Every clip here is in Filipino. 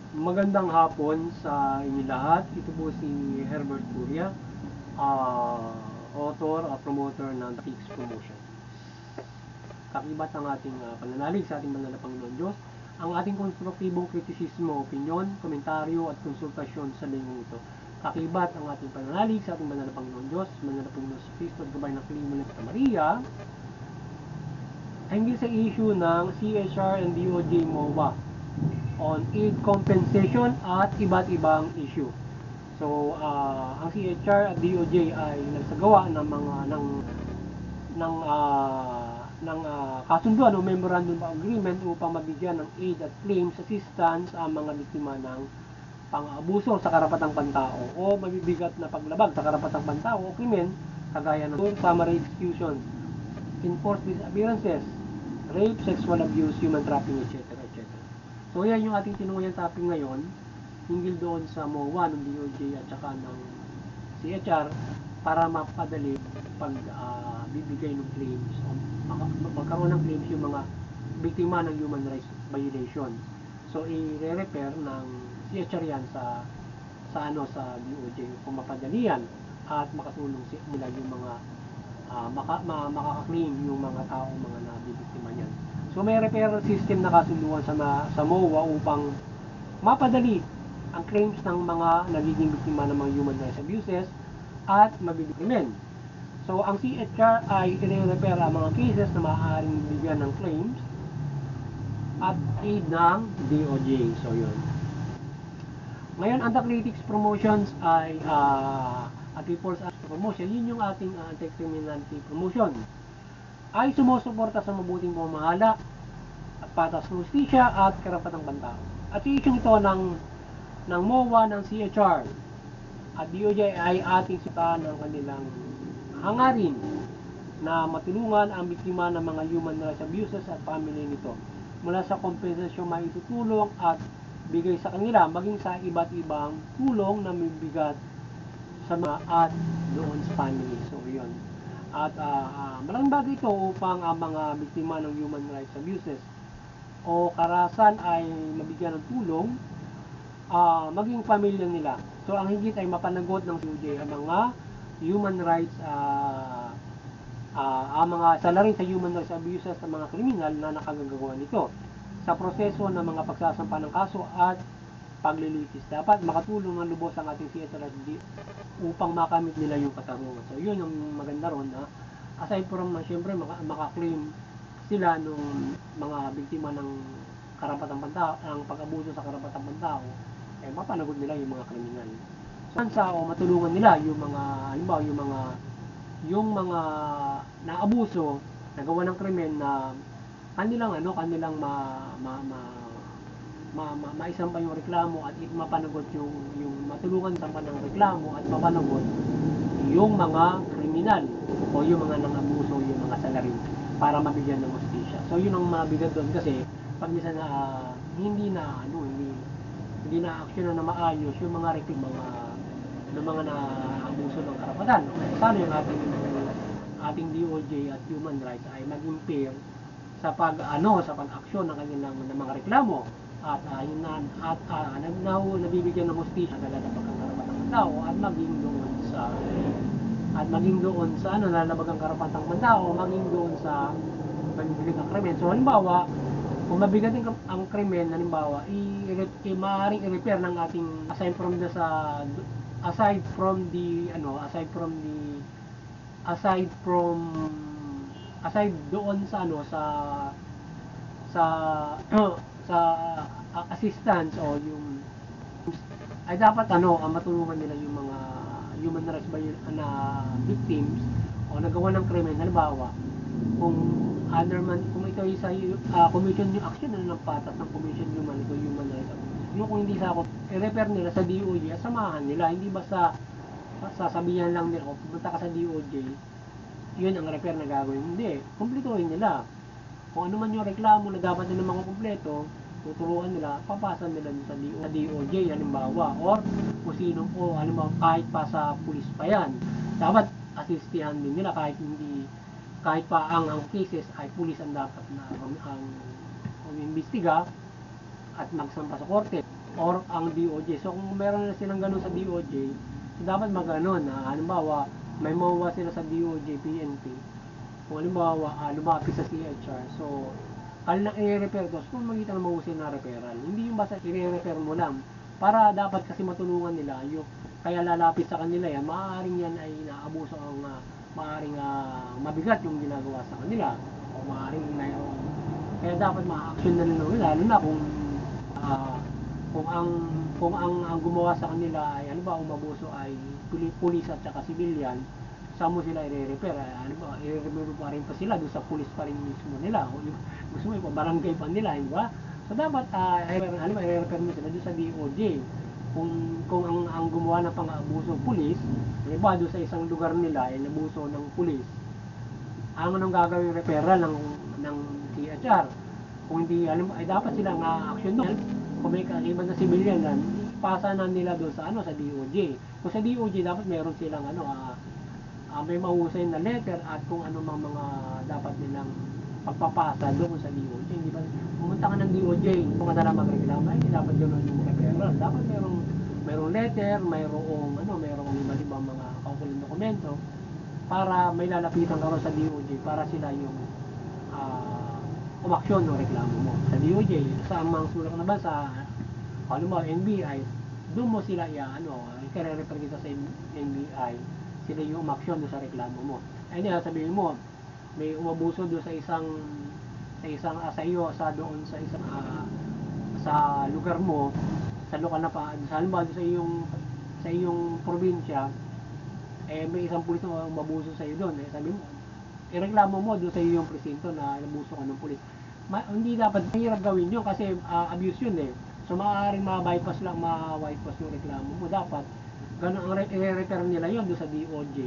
Magandang hapon sa inyo lahat. Ito po si Herbert Curia, author at promoter ng Fix Promotion. Kakibat ang ating pananalig sa ating banal na Panginoon Diyos, ang ating konstruktibong kritisismo, opinyon, komentaryo at konsultasyon sa lingkong ito. Kakibat ang ating pananalig sa ating banal na Panginoon Diyos, banal na Panginoon sa Kristo at gabay ng klima ng Santa Maria, hinggil sa issue ng CHR and DOJ MOA on aid compensation at iba't ibang issue. So, ang CHR at DOJ ay nagsagawa ng mga kasunduan o memorandum of agreement upang mabigyan ng aid at claims assistance ang mga biktima ng pang-abuso sa karapatang pantao o mabibigat na paglabag sa karapatang pantao o krimen kagaya ng summary executions, enforced disappearances, rape, sexual abuse, human trafficking, etc. etc. So yan yung ating tinunguyan topic ngayon, hinggil doon sa MOA ng DOJ at saka ng CHR para mapadali pag bibigay ng claims o magkaroon ng claims yung mga biktima ng human rights violation. So i-refer ng CHR yan sa DOJ kung mapadali yan at makatulong nila yung mga makaka-claim yung mga taong mga nabibiktima niyan. So may referral system na kasunduan sa MOA upang mapadali ang claims ng mga nagiging biktima ng mga human rights abuses at mabibiktimen. So ang CHR ay i-refer ang mga cases na maaaring bigyan ng claims at aid ng DOJ. So yun. Ngayon, Anti-Critics Promotions ay at People's Act Promotion, yun yung ating anti-criminality promotion, ay sumusuporta sa mabuting pamamahala at patas ng hustisya at karapatang pantao. At i-issue ito ng MOA, ng CHR at DOJ ay ating sita ng kanilang hangarin na matulungan ang biktima ng mga human rights abuses at family nito mula sa kompensasyon maitutulong at bigay sa kanila maging sa iba't ibang tulong na mabibigat sa mga at doon sa family. So yun. At malaking bagay ito upang ang mga biktima ng human rights abuses o karahasan ay mabigyan ng tulong maging pamilya nila. So ang higit ay mapanagot ng COJ ang mga human rights ang mga salarin sa human rights abuses ng mga kriminal na nakagagawa nito sa proseso ng mga pagsasampa ng kaso at paglilitis. Dapat makatulong ng lubos ang ating CSRD upang makamit nila yung katarungan. So yun yung maganda ron na aside from na syempre makaklaim sila nung mga biktima ng karapatang pantao, ang pag-abuso sa karapatang pantao, eh mapanagot nila yung mga kriminal. So o matulungan nila yung mga halimbawa yung mga naabuso, nagawa ng krimen na kanilang maisampa yung reklamo at mapanagot yung matulungan sa ng reklamo at mapanagot yung mga kriminal o yung mga nangabuso, yung mga salarin para mabigyan ng hustisya. So yun ang mabigat doon kasi pag minsan hindi na action na maayos yung mga ng mga naabuso ng karapatan. Sana yung ating DOJ at human rights ay maging fair sa pag-aksyon ng kanilang mga reklamo at nabibigyan ng hustisya na lalabag ang karapatang tao at maging doon sa lalabag ang karapatang tao, maging doon sa pagbibigat ng krimen. So halimbawa, kung mabigat ang krimen, halimbawa, maaaring i-repair ng ating aside doon sa sa assistance o yung ay dapat matulungan nila yung mga human rights na victims o nagawa ng krimen. Halimbawa, kung ito ay sa commission yung action ng patas ng commission human rights, kung hindi sa ako i-refer nila sa DOJ at samahan nila, hindi basta sasabihan lang nila pumunta ka sa DOJ, yun ang repair na gagawin. Hindi, kumpletuhin nila kung ano man yung reklamo na dapat nila makukumpleto, tuturuan nila, papasan nila sa DOJ halimbawa, or kung sino po, halimbawa kahit pa sa pulis pa yan, dapat asistihan din nila kahit pa ang cases ay pulis ang dapat na ang umiimbestiga, at magsampa sa korte or ang DOJ. So kung meron na silang ganun sa DOJ, so dapat magano na halimbawa may mawawa sila sa DOJ, PNP. Kung halimbawa lumapit sa CHR, so kailan i-refer to, so kung magkita na mahusay na referral, hindi yung basta i-refer mo lang, para dapat kasi matulungan nila yung kaya lalapit sa kanila yan, maaaring yan ay naabuso ang maaaring mabigat yung ginagawa sa kanila o maaaring mayroong kaya dapat ma-action na nila lalo na kung ang gumawa sa kanila ay ano ba umabuso ay pulis at saka civilian, saan mo sila i-refer? Ano ba, i-refer pa rin pa sila doon sa pulis pa rin mismo nila o gusto mo ipabarangay pa nila, di ba? So dapat i-refer mo sila doon sa DOJ kung ang gumawa ng pang-abuso pulis, di ba doon sa isang lugar nila ay nabuso ng pulis, ang anong gagawin referral ng CHR? Kung hindi ay dapat sila action doon. Kung may kaiba na civilian yan, pasa na nila doon sa sa DOJ. Kung sa DOJ dapat meron silang may mahusay na letter at kung ano mga dapat nilang pagpapasa doon sa DOJ. Hindi ba pumunta ka ng DOJ kung madala magreklamo, hindi dapat ganoon yung referral. Dapat merong letter, mayroong ibang mga kaukulang dokumento para may lalapitan ka sa DOJ para sila yung umaksyon ng reklamo mo sa DOJ. Sa mga sulok na ba sa NBI, doon mo sila i-refer kita sa NBI, sila yung umaksyon sa reklamo mo. Ay sabihin mo may umabuso doon sa iyo doon sa isang sa lugar mo, sa lokal na pa halimbawa sa iyong probinsya, may isang pulis na umabuso sa iyo doon, sabi mo ireklamo mo doon sa iyong presinto na nabuso ka ng pulis. Hindi dapat, mahirap gawin yun kasi abuse yun eh. So maaaring ma-bypass yung reklamo mo. Dapat ganun ang i-refer nila yun doon sa DOJ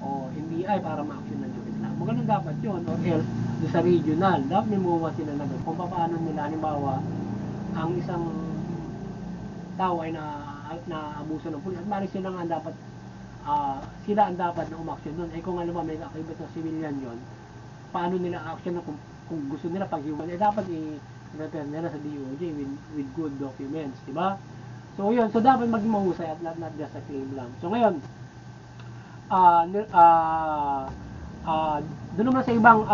o NBI para ma-action ng reklamo. Ganun dapat yun, or else doon sa regional dapat may muwa sila na doon kung paano nila halimbawa ang isang tao ay na-abuso ng pulis at maaaring sila nga dapat sila ang dapat na umaksyon doon. Kung alam mo may akibat ng civilian yon, paano nila action na kung gusto nila pag-human, dapat i-refer nila sa DOJ with good documents, di ba? So yun, so dapat maging mahusay at not just a claim lang. So ngayon, doon naman sa ibang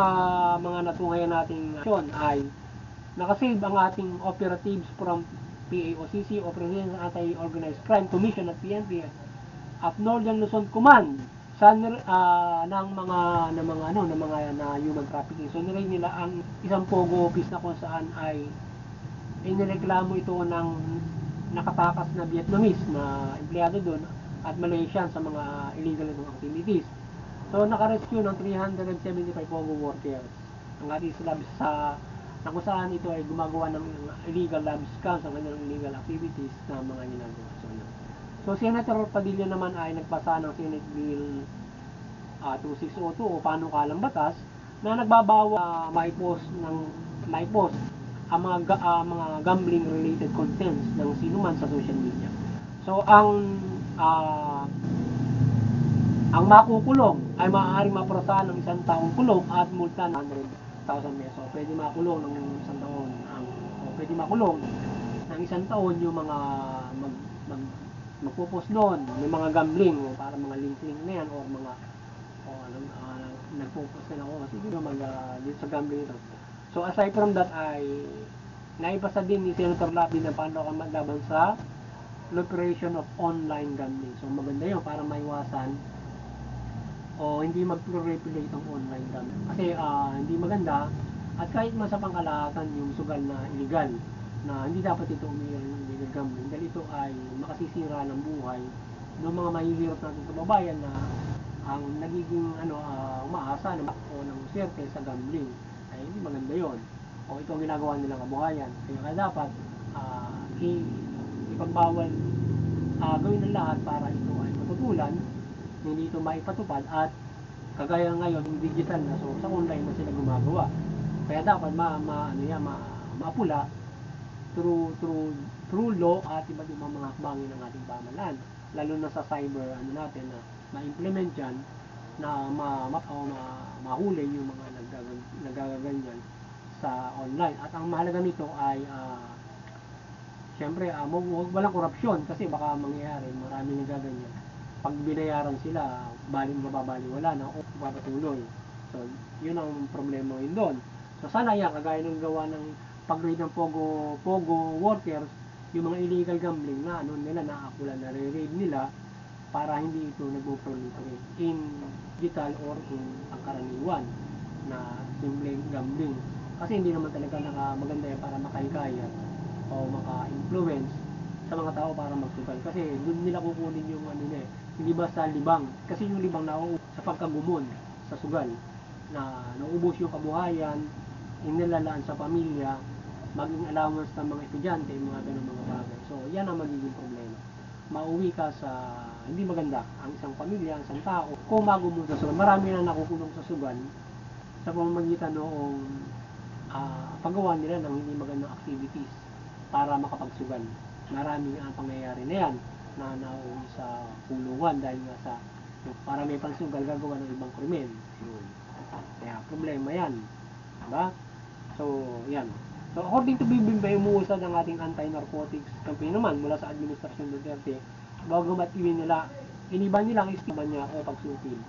mga natunghayan nating action ay nakasave ang ating operatives from PAOCC, Operation Anti-Organized Crime Commission at PNP at Northern Luzon Command ng mga human trafficking. So nilagay nila ang isang pogo office na kung saan ay inireklamo ito ng nakatakas na Vietnamese na empleyado doon at Malaysian sa mga illegal activities. So naka-rescue ng 375 pogo workers ang ating labs na kung saan ito ay gumagawa ng illegal lab scams sa kanilang illegal activities na mga ginagawa. So Senator Padilla naman ay nagpasa ng Senate Bill 2602 o panukalang batas na nagbabawa maipost ang mga gambling related contents ng sinuman sa social media. So ang makukulong ay maaaring maprosahan ng isang taong kulong at multa ng 100,000 peso. Pwede makulong ng isang taon pwede makulong ng isang taon yung mga magpo-post doon, may mga gambling para mga link na yan or mga nagpo-post na ako siguro dito sa gambling ito. So aside from that ay naipasa din ni Senator Lapid ng panukalang laban sa proliferation of online gambling. So maganda yun para maiwasan o hindi mag-proliferate ang online gambling. Kasi hindi maganda at kahit man sa pangkalahatan yung sugal na illegal na hindi dapat ito umiiral ng illegal gambling dahil ito ay makasisira ng buhay ng mga mahihirap natin kababayan na ang nagiging umaasa o ng swerte sa gambling ay hindi maganda yon o ito ang ginagawa nilang kabuhayan. Kaya dapat ipagbawal gawin ng lahat para ito ay matutulan, hindi ito maipatupad at kagaya ngayon yung digital na so sa online na sila gumagawa. Kaya dapat mapula through law at iba't ibang mga hakbangin ng ating pamahalaan, lalo na sa cyber natin na ma-implement yan na mahuli yung mga nagagaganyan sa online. At ang mahalaga nito ay Siyempre, walang korupsyon kasi baka mangyayari, maraming nagaganyan. Pag binayaran sila, mababaliwala na o papatuloy. So, yun ang problema yun doon. So, sana yan, kagaya ng gawa ng pag-raid ng Pogo workers, yung mga illegal gambling na ano nila, naakulan na raid nila para hindi ito nag-proliferate in digital or in pangkaraniwan na simpleng gambling. Kasi hindi naman talaga maganda yan para makahikayat o maka-influence sa mga tao para magsugal. Kasi doon nila kukunin yung ano nila hindi ba sa libang. Kasi yung libang sa pagkagumon sa sugal na naubos yung kabuhayan, inilalaan sa pamilya, maging allowance ng mga estudyante, mga ganun mga bagay. So, yan ang magiging problema. Mauwi ka sa hindi maganda ang isang pamilya, ang isang tao, kung magumon sa sugal. Marami na nakukulong sa sugal sa pamamagitan noong paggawa nila ng hindi magandang activities para makapagsugal. Maraming ang pangyayari na yan na nauwi sa kulungan dahil nga sa para may pansugal gagawa ng ibang krimen. Kaya problema yan. Diba? So, yan. So, according to BBM, umuusad ang ating anti-narcotics campaign naman mula sa Administrasyon Duterte. Bagamat iniba nila ang istiban niya o pagsupil.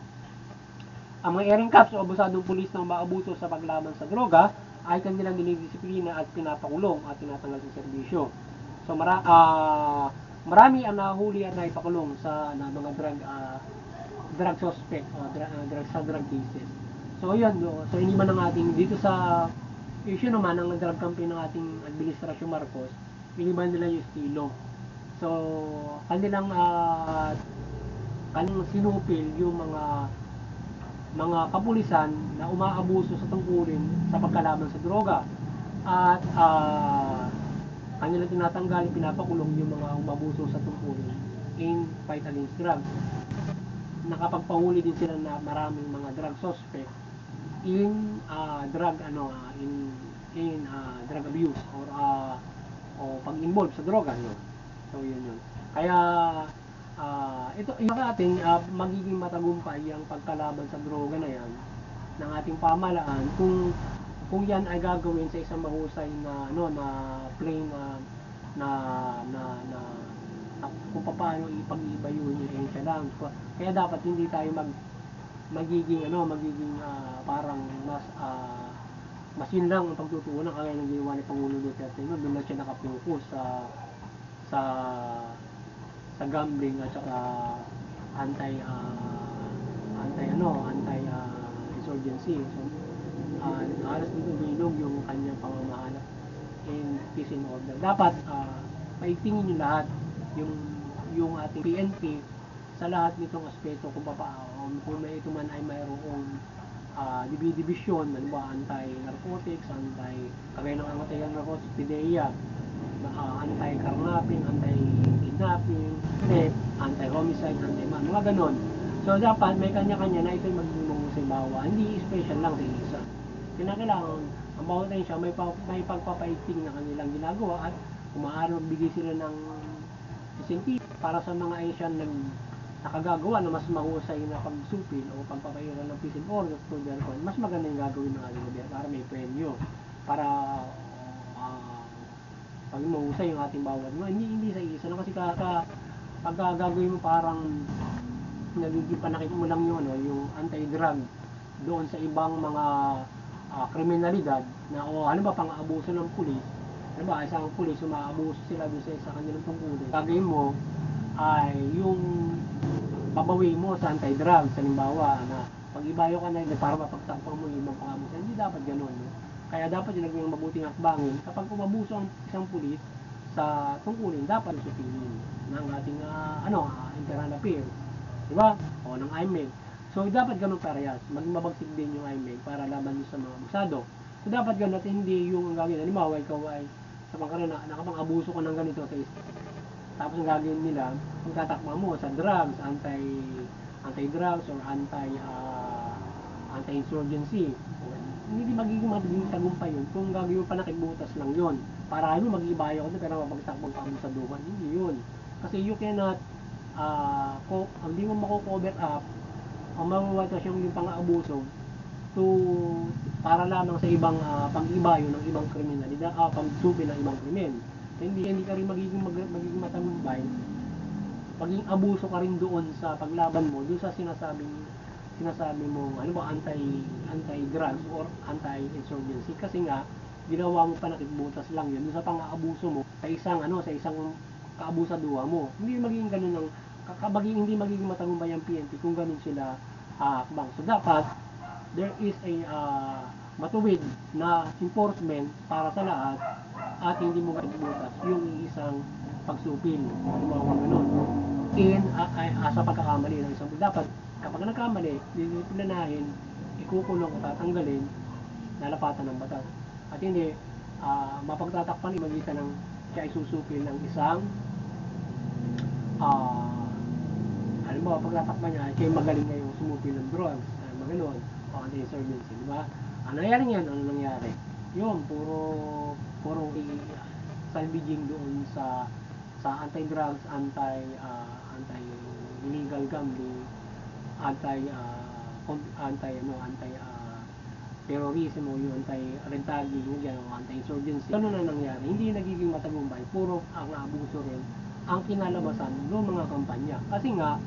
Ang mga airing caps o abusadong pulis ng maabuso sa paglaban sa droga ay kanilang dinidisiplina at pinapakulong at tinatanggal sa serbisyo. So, marami ang nahuli at naipakulong sa mga drug suspect o drug cases. So, yun. So, iniba ng ating dito sa issue naman ng drug campaign ng ating Administrasyon Marcos, iniba nila yung estilo. So, kanilang sinupil yung mga kapulisan na umaabuso sa tungkulin sa pagkalaban sa droga at kanilang tinatanggal, pinapakulong yung mga umabuso sa tungkulin in fight against drugs. Nakapagpahuli din sila na maraming mga drug suspect in drug abuse o pag-involve sa droga yun. So yun. Kaya ito yung ating magiging matagumpay ang pagkalaban sa droga na yan ng ating pamahalaan kung yan ay gagawin sa isang mahusay na plain kung paano ipag-iba yun siya lang. Kaya dapat hindi tayo magiging parang mas yun lang ang pagtutuunan kaya ng ginawa ni Pangulong Duterte doon lang siya nakapokus sa gambling at saka anti insurgency. So halos dito bilog yung kanyang pamamahala in peace and order. Dapat paigtingin nyo lahat yung ating PNP sa lahat nitong aspeto kung kung ito man ay mayroong division, anti-narcotics, kagaya ng anti-narcotics, PDEA, anti-carnapping, anti-kidnapping, theft, anti-homicide, mga ganon. So dapat may kanya-kanya na ito'y magmumong sa bawa, hindi special lang sa isa. Kinakailangan, ang bawat tayo siya, may pagpapaigting na kanilang ginagawa at kung maaari magbigay sila ng incentive para sa mga Asian nakagagawa na mas mahusay na pagsupil o pagpapairal ng peace and order to their point, mas maganda yung gagawin ng ating gobyerno para may premyo para pag mahusay yung ating bawat hindi sa isa na kasi pag gagawin mo parang nagiging panakit mo lang yung anti-drug doon sa ibang mga kriminalidad na halimbawa pang-abuso ng pulis, halimbawa isang pulis umaabuso sila doon sa kanilang tungkulin, gagawin mo ay yung babawi mo sa anti-drugs, halimbawa na pag-ibayo ka na para mapagtakpan mo yung ibang pang-abuso. Hindi dapat gano'n. Kaya dapat yung naging mabuting hakbangin kapag umabuso ang isang pulis sa tungkulin, dapat supilin ng ating internal affairs, diba? O ng IMEG. So dapat ganun parehas, maging mabagsig din yung IMEG para laban sa mga abusado. So dapat ganun at hindi yung gagawin, halimbawa ikaw ay sa pangkarana, nakapang-abuso ko ng ganito sa isa. Tapos ang gagawin nila, pagtatakma mo sa drugs, anti-drugs or anti-insurgency. Hindi magiging tagumpay yun kung gagawin mo pa nakikbutas lang yun. Para ano, mag-iibayo ko na pero mapagtakbong ka mo sa duman. Hindi yun. Kasi you cannot, hindi mo mako-cover up ang mawawatas yung pang-aabuso para lamang sa ibang pag-ibayo ng ibang kriminalidad, pag-subi ng ibang krimen. hindi ka rin magiging matagumpay, maging abuso ka rin doon sa paglaban mo, doon sa sinasabi mo, ano ba, anti-drugs or anti-insurgency, kasi nga, ginawa mo pa nakikbutas lang yun, doon sa pang-aabuso mo, sa isang kaabusaduha mo. Hindi magiging ganun ng, hindi magiging matagumpay ang PNP kung ganun sila hakbang. So, dapat, there is a matuwid na enforcement para sa lahat at hindi mo makikbutas yung isang pagsupil. Halimbawa ganun. Sa pagkakamali ng isang dapat, kapag nagkamali, disiplinahin, ikukulong o tatanggalin, lalapatan ng batas. At hindi, mapagtatakpan magitan ng siya ay susupil ng isang halimbawa, pagtatakpan niya, siya magaling ngayong sumupil ng drugs, maganon, o anti-insurgency, di ba? Ano nangyari yan? Ano nangyari? Yun, puro salvaging doon sa anti-drugs, anti-illegal gambling, anti-terrorism o yung anti-rentaging, o anti-insurgency. Ano na nangyari? Hindi nagiging matagumpay, puro ang abuso rin ang kinalabasan ng mga kampanya. Kasi nga,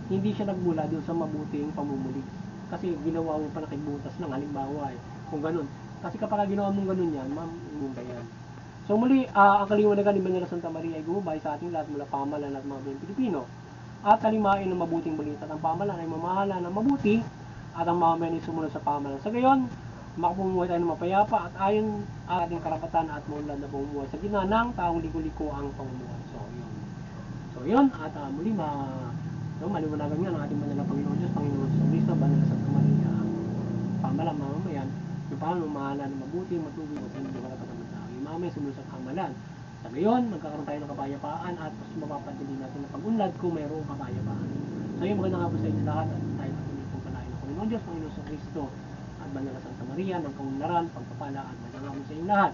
hindi siya nagmula doon sa mabuting pamumulig. Kasi ginawa mo pa nakikbutas lang, halimbawa kung ganun. Kasi kapag ginawa mong ganun yan, ba yan? So muli, ang kaliwanagan ni Manuel Santa Maria ay gumabay sa ating lahat mula pamahalaan at mga Pilipino. At talimain ng mabuting balita at ang pamahalaan ay mamahala ng mabuti at ang mga men ay sumunod sa pamahalaan. Sa gayon, makapumuhay tayo ng mapayapa at ayon ang ating karapatan at maunlad na pamumuhay sa gitna ng taong liko-liko ang pamumuhay. So yun, at muli maliwanagan nga ng ating banal na Panginoon Diyos, Panginoon sa Kristo, banal na Santa Maria, pamahalaan mamamayan, yung paano mamahala ng mabuti, matubig at hindi karapatan ng tao. Yung mamay sumunod sa pamahalaan. Sa gayon, magkakaroon tayo ng kapayapaan at mas mapapadali natin ang pag-unlad kung mayroong kapayapaan. So yun, maganda nga po sa inyo lahat at tayo patuloy pong palain ng Panginoon Diyos, Panginoon sa Kristo, at banal na Santa Maria, ng kaunlaran, pagpapala at maganda nga po sa inyo lahat.